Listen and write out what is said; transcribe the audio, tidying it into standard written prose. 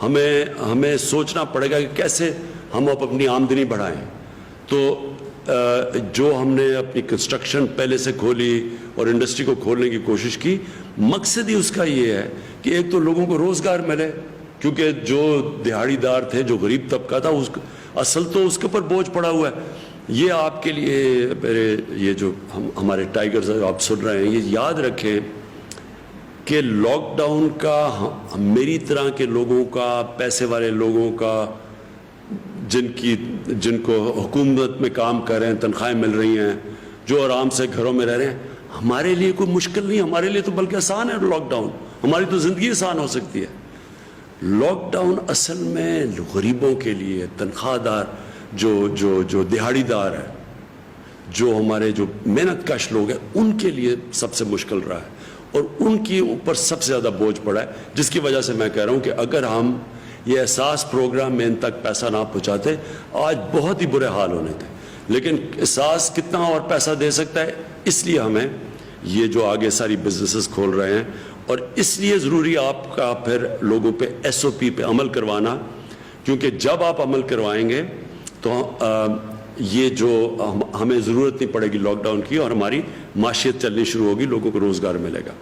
ہمیں سوچنا پڑے گا کہ کیسے ہم اپنی آمدنی بڑھائیں. تو جو ہم نے اپنی کنسٹرکشن پہلے سے کھولی اور انڈسٹری کو کھولنے کی کوشش کی, مقصد ہی اس کا یہ ہے کہ ایک تو لوگوں کو روزگار ملے, کیونکہ جو دیہڑی دار تھے, جو غریب طبقہ تھا, اصل تو اس کے اوپر بوجھ پڑا ہوا ہے. یہ آپ کے لیے یہ جو ہمارے ٹائیگرز آپ سن رہے ہیں, یہ یاد رکھیں کہ لاک ڈاؤن کا میری طرح کے لوگوں کا, پیسے والے لوگوں کا, جن کو حکومت میں کام کر رہے ہیں, تنخواہیں مل رہی ہیں, جو آرام سے گھروں میں رہ رہے ہیں, ہمارے لیے کوئی مشکل نہیں. ہمارے لیے تو بلکہ آسان ہے لاک ڈاؤن. ہماری تو زندگی آسان ہو سکتی ہے. لاک ڈاؤن اصل میں غریبوں کے لیے, تنخواہ دار, جو دیہڑی دار ہے, جو ہمارے جو محنت کش لوگ ہیں, ان کے لیے سب سے مشکل رہا ہے, اور ان کی اوپر سب سے زیادہ بوجھ پڑا ہے. جس کی وجہ سے میں کہہ رہا ہوں کہ اگر ہم یہ احساس پروگرام میں ان تک پیسہ نہ پہنچاتے, آج بہت ہی برے حال ہونے تھے. لیکن احساس کتنا اور پیسہ دے سکتا ہے, اس لیے ہمیں یہ جو آگے ساری بزنسز کھول رہے ہیں, اور اس لیے ضروری آپ کا پھر لوگوں پہ SOP پہ عمل کروانا, کیونکہ جب آپ عمل کروائیں گے تو یہ جو ہمیں ضرورت نہیں پڑے گی لاک ڈاؤن کی, اور ہماری معیشت چلنی شروع ہوگی, لوگوں کو روزگار ملے گا.